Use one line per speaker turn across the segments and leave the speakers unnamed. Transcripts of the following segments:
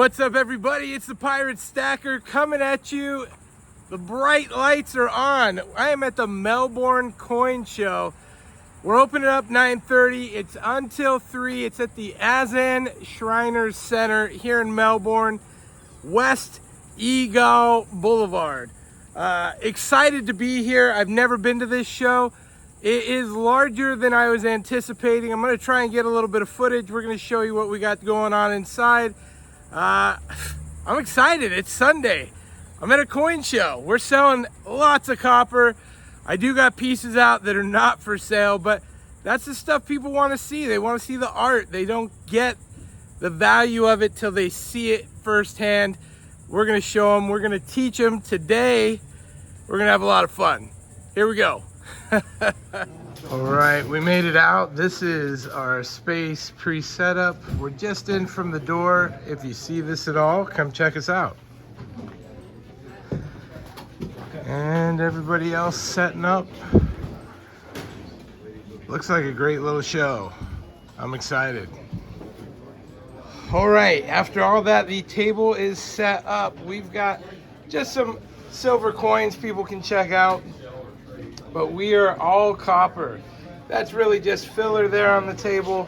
What's up, everybody? It's the Pirate Stacker coming at you. The bright lights are on. I am at the Melbourne Coin Show. We're opening up 9:30. It's until 3. It's at the Azan Shriners Center here in Melbourne, West Eagle Boulevard. Excited to be here. I've never been to this show. It is larger than I was anticipating. I'm going to try and get a little bit of footage. We're going to show you what we got going on inside. I'm excited. It's Sunday. I'm at a coin show. We're selling lots of copper. I do got pieces out that are not for sale, but that's the stuff people want to see. They want to see the art. They don't get the value of it till they see it firsthand. We're going to show them. We're going to teach them. Today, we're going to have a lot of fun. Here we go. All right, we made it out. This is our space pre-setup. We're just in from the door. If you see this at all, come check us out. And everybody else setting up. Looks like a great little show. I'm excited. All right, after all that, the table is set up. We've got just some silver coins people can check out, but we are all copper. That's really just filler there on the table.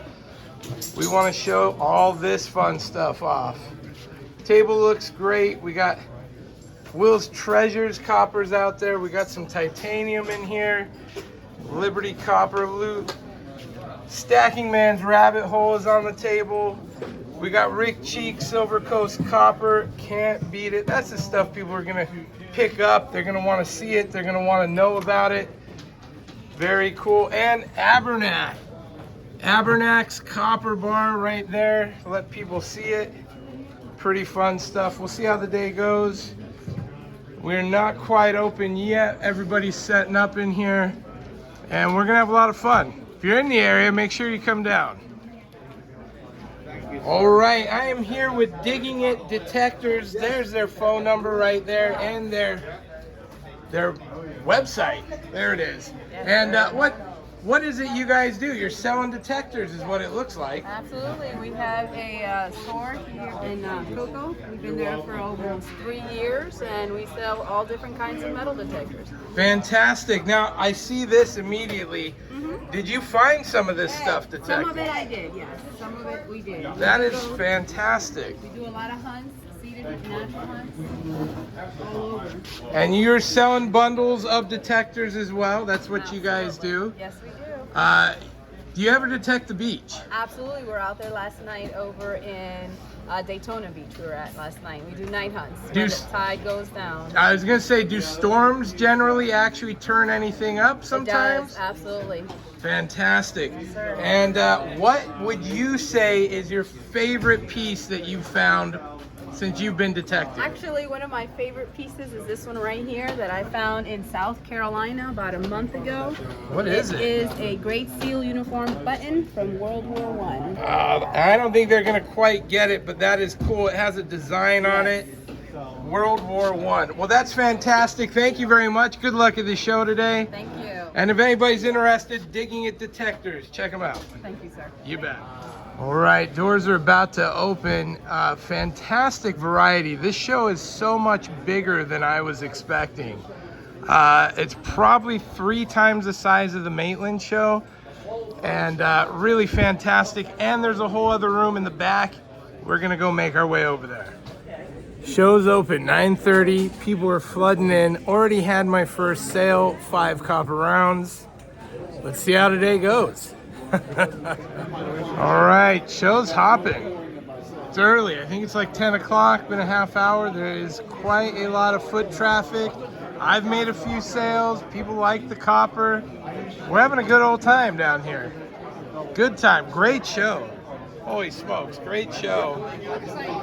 We want to show all this fun stuff off. Table looks great. We got Will's Treasures coppers out there. We got some titanium in here. Liberty copper loot. Stacking Man's rabbit hole is on the table. We got Rick Cheek Silver Coast copper. Can't beat it. That's the stuff people are gonna pick up. They're gonna want to see it. They're gonna want to know about it. Very cool. And Abernathy. Abernathy's copper bar right there. Let people see it. Pretty fun stuff. We'll see how the day goes. We're not quite open yet. Everybody's setting up in here, and we're gonna have a lot of fun. If you're in the area, make sure you come down. All right, I am here with Digging It Detectors. There's their phone number right there and their website. There it is. And what is it you guys do? You're selling detectors is what it looks like.
Absolutely. We have a store here in Cocoa. We've been there for almost 3 years, and we sell all different kinds of metal detectors.
Fantastic. Now, I see this immediately. Did you find some of this stuff detected?
Some of it I did, yes. Some of it we did.
That is fantastic.
We do a lot of hunts, seeded natural hunts, all over.
And you're selling bundles of detectors as well? That's what you guys do?
Yes, we do.
Do you ever detect the beach?
Absolutely. We were out there last night over in Daytona Beach. We were at last night. We do night hunts when the tide goes down.
I was going to say, do storms generally actually turn anything up sometimes?
It does, absolutely.
Fantastic.
Yes, sir.
And what would you say is your favorite piece that you've found since you've been detecting?
Actually, one of my favorite pieces is this one right here that I found in South Carolina about a month ago.
What is it?
It is a Great Seal uniform button from World War I.
I don't think they're going to quite get it, but that is cool. It has a design on it. World War I. Well, that's fantastic. Thank you very much. Good luck at the show today.
Thank you.
And if anybody's interested, Digging It Detectors, check them out.
Thank you, sir.
You bet. All right, doors are about to open. Fantastic variety. This show is so much bigger than I was expecting. It's probably 3 times the size of the Maitland show, and really fantastic. And there's a whole other room in the back. We're gonna go make our way over there. Show's open, 9:30. People are flooding in. Already had my first sale, 5 copper rounds. Let's see how today goes. All right, show's hopping. It's early. I think it's like 10 o'clock, been a half hour. There is quite a lot of foot traffic. I've made a few sales. People like the copper. We're having a good old time down here. Good time, great show. Holy smokes, great show.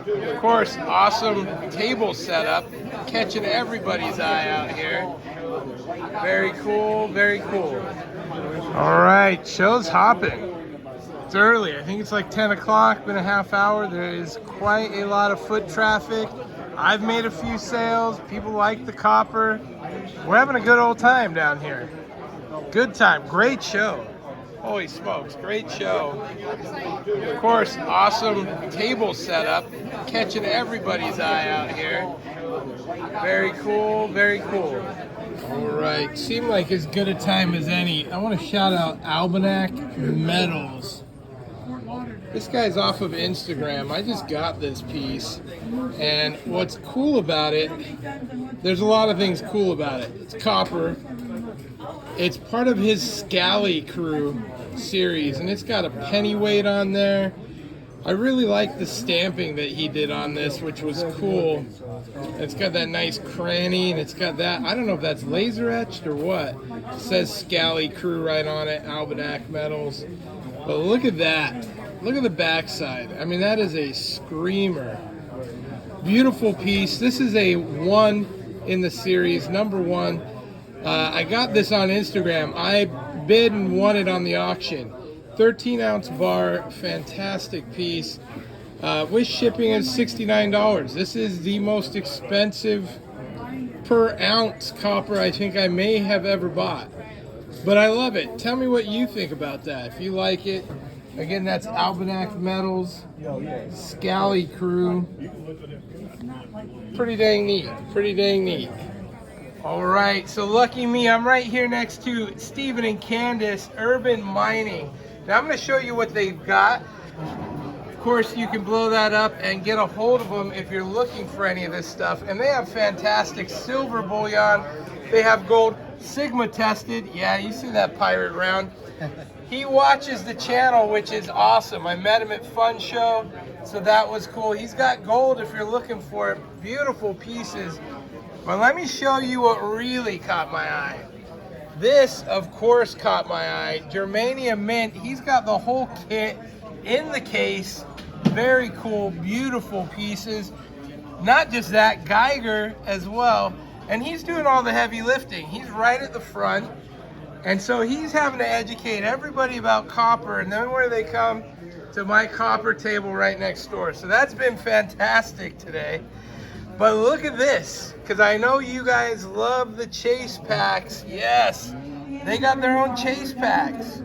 Of course, awesome table setup, catching everybody's eye out here. Very cool, very cool. All right, show's hopping. It's early. I think it's like 10 o'clock, been a half hour. There is quite a lot of foot traffic. I've made a few sales. People like the copper. We're having a good old time down here. Good time, great show. Holy smokes, great show. Of course, awesome table setup, catching everybody's eye out here. Very cool, very cool. All right, seemed like as good a time as any. I want to shout out Alghhhhhh Metals. This guy's off of Instagram. I just got this piece, and what's cool about it, there's a lot of things cool about it. It's copper. It's part of his Scally Crew series, and it's got a pennyweight on there. I really like the stamping that he did on this, which was cool. It's got that nice cranny, and it's got that, I don't know if that's laser etched or what. It says Scally Crew right on it, Alghhhhh Metals. But look at that. Look at the backside. I mean, that is a screamer. Beautiful piece. This is a 1 in the series, number 1. I got this on Instagram. I bid and won it on the auction. 13-ounce bar, fantastic piece. With shipping is $69. This is the most expensive per ounce copper I think I may have ever bought. But I love it. Tell me what you think about that. If you like it. Again, that's Alghhhhh Metals, Scally Crew. Pretty dang neat. Pretty dang neat. All right, so lucky me, I'm right here next to Stephen and Candace, Urban Mining. Now I'm going to show you what they've got. Of course, you can blow that up and get a hold of them if you're looking for any of this stuff. And they have fantastic silver bullion. They have gold Sigma tested. Yeah, you see that pirate round. He watches the channel, which is awesome. I met him at Fun Show, so that was cool. He's got gold if you're looking for it. Beautiful pieces. But let me show you what really caught my eye. This, of course, caught my eye. Germanium Mint. He's got the whole kit in the case. Very cool, beautiful pieces. Not just that, Geiger as well. And he's doing all the heavy lifting. He's right at the front. And so he's having to educate everybody about copper, and then where they come to my copper table right next door. So that's been fantastic today. But look at this, because I know you guys love the chase packs. Yes, they got their own chase packs.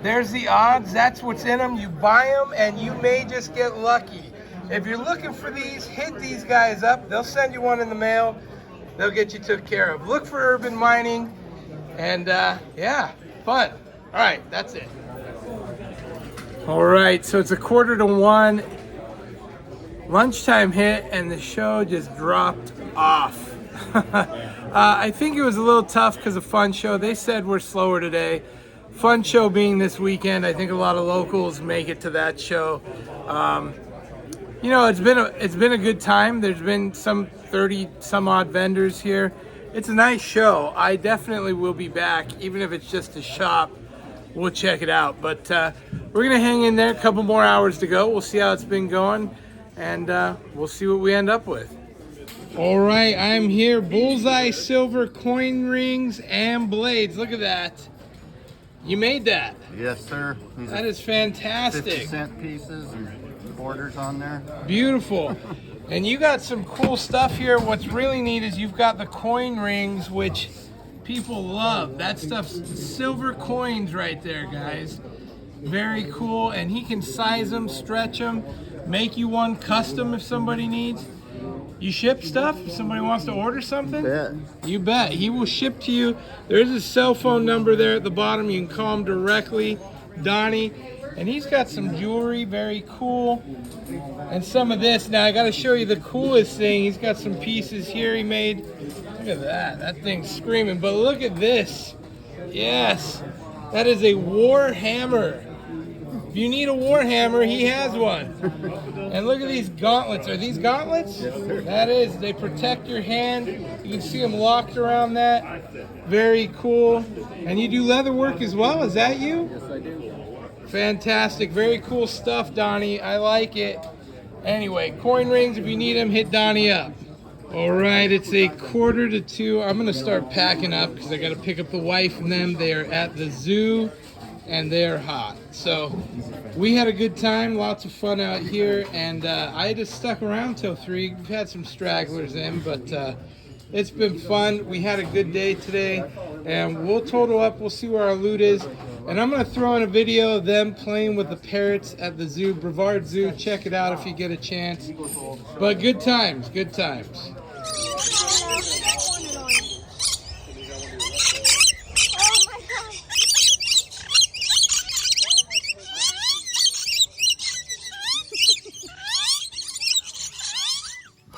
There's the odds, that's what's in them. You buy them and you may just get lucky. If you're looking for these, hit these guys up. They'll send you one in the mail. They'll get you took care of. Look for Urban Mining. And yeah, fun. All right, that's it. All right, so it's 1:45. Lunchtime hit and the show just dropped off. I think it was a little tough because of Fun Show. They said we're slower today. Fun Show being this weekend, I think a lot of locals make it to that show. You know, it's been a good time. There's been some 30 some odd vendors here. It's a nice show. I definitely will be back, even if it's just a shop. We'll check it out. But we're gonna hang in there. A couple more hours to go. We'll see how it's been going, and we'll see what we end up with. All right, I'm here. Bullseye silver coin rings and blades. Look at that. You made that.
Yes, sir. These
That is fantastic.
50-cent pieces and borders on there.
Beautiful. And you got some cool stuff here. What's really neat is you've got the coin rings, which people love. That stuff's silver coins right there, guys. Very cool. And he can size them, stretch them, make you one custom if somebody needs. You ship stuff if somebody wants to order something? You bet. He will ship to you. There's a cell phone number there at the bottom. You can call him directly, Donnie. And he's got some jewelry, very cool. And some of this. Now I got to show you the coolest thing. He's got some pieces here he made. Look at that. That thing's screaming. But look at this. Yes. That is a war hammer. If you need a war hammer, he has one. And look at these gauntlets. Are these gauntlets? Yes, sir. That is. They protect your hand. You can see them locked around that. Very cool. And you do leather work as well. Is that you?
Yes, I do.
Fantastic. Very cool stuff, Donnie. I like it. Anyway, coin rings, if you need them, hit Donnie up. All right, it's 1:45. I'm going to start packing up because I got to pick up the wife and them. They are at the zoo and they're hot. So we had a good time, lots of fun out here, and I just stuck around till 3. We've had some stragglers in, but it's been fun. We had a good day today, and we'll total up. We'll see where our loot is. And I'm going to throw in a video of them playing with the parrots at the zoo, Brevard Zoo. Check it out if you get a chance. But good times, good times.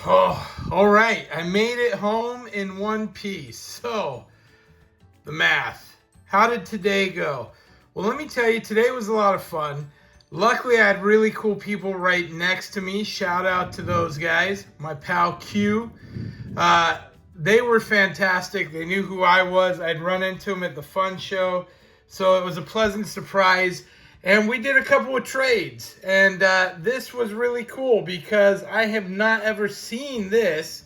Oh, all right. I made it home in one piece. So, the math. How did today go? Well, let me tell you, today was a lot of fun. Luckily, I had really cool people right next to me. Shout out to those guys. My pal Q. They were fantastic. They knew who I was. I'd run into them at the fun show. So it was a pleasant surprise. And we did a couple of trades. And this was really cool because I have not ever seen this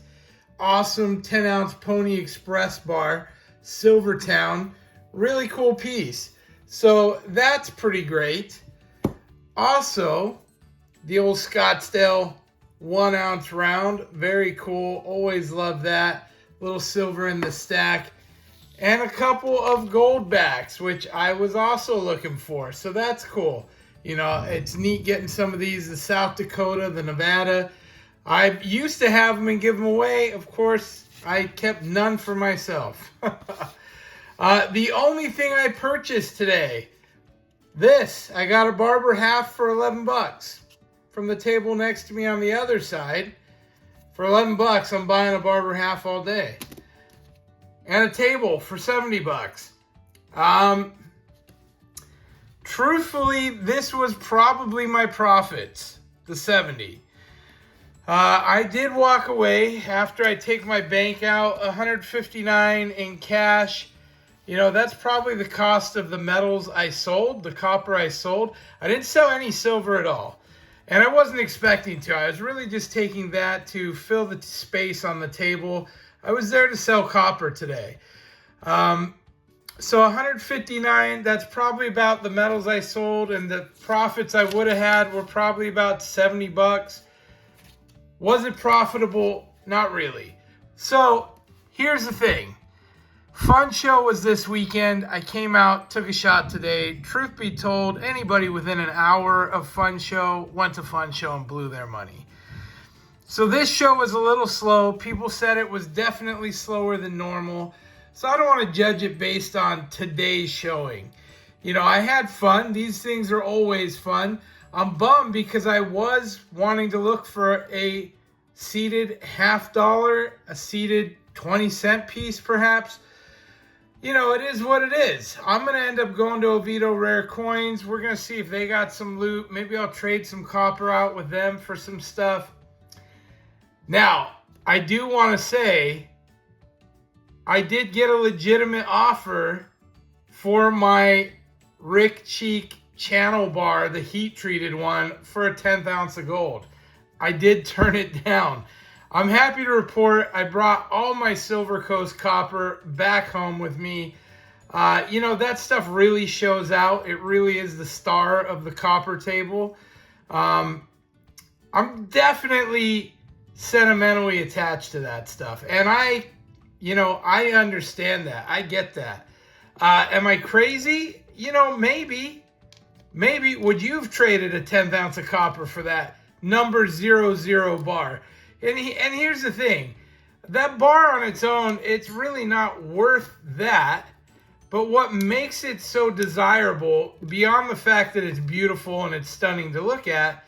awesome 10-ounce Pony Express bar, Silvertown. Really cool piece. So that's pretty great. Also, the old Scottsdale 1-ounce round. Very cool. Always love that. Little silver in the stack. And a couple of gold backs, which I was also looking for. So that's cool. You know, it's neat getting some of these, the South Dakota, the Nevada. I used to have them and give them away. Of course, I kept none for myself. The only thing I purchased today, this. I got a Barber half for 11 bucks from the table next to me on the other side. For 11 bucks, I'm buying a Barber half all day. And a table for 70 bucks. Truthfully, this was probably my profits, the 70. I did walk away after I take my bank out, $159 in cash. You know, that's probably the cost of the metals I sold, the copper I sold. I didn't sell any silver at all. And I wasn't expecting to. I was really just taking that to fill the space on the table. I was there to sell copper today. So 159, that's probably about the metals I sold, and the profits I would have had were probably about 70 bucks. Was it profitable? Not really. So here's the thing. Fun show was this weekend. I came out, took a shot today. Truth be told, anybody within an hour of Fun Show went to Fun Show and blew their money. So this show was a little slow. People said it was definitely slower than normal. So I don't want to judge it based on today's showing. You know, I had fun. These things are always fun. I'm bummed because I was wanting to look for a seated $50, a seated 20-cent piece perhaps. You know, it is what it is. I'm going to end up going to Oviedo Rare Coins. We're going to see if they got some loot. Maybe I'll trade some copper out with them for some stuff. Now, I do want to say, I did get a legitimate offer for my Rick Cheek channel bar, the heat-treated one, for a 10th ounce of gold. I did turn it down. I'm happy to report I brought all my Silver Coast copper back home with me. You know, that stuff really shows out. It really is the star of the copper table. I'm definitely sentimentally attached to that stuff. And I understand that. I get that. Am I crazy? You know, maybe. Maybe. Would you have traded a 10th ounce of copper for that number 00 bar? And here's the thing. That bar on its own, it's really not worth that. But what makes it so desirable, beyond the fact that it's beautiful and it's stunning to look at,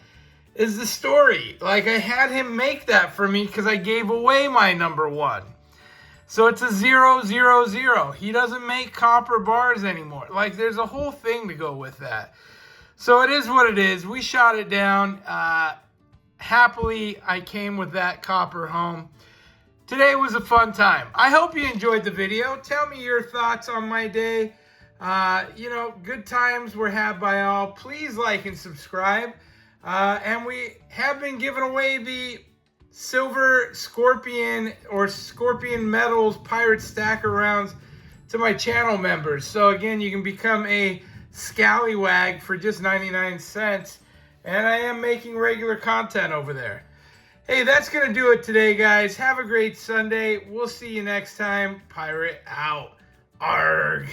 is the story. Like, I had him make that for me because I gave away my number one. So it's a 000. He doesn't make copper bars anymore. Like, there's a whole thing to go with that. So it is what it is. We shot it down. Happily, I came with that copper home. Today was a fun time. I hope you enjoyed the video. Tell me your thoughts on my day. You know, good times were had by all. Please like and subscribe. And we have been giving away the Silver Scorpion or Scorpion Metals Pirate Stacker rounds to my channel members. So again, you can become a Scallywag for just 99 cents. And I am making regular content over there. Hey, that's going to do it today, guys. Have a great Sunday. We'll see you next time. Pirate out. Arg.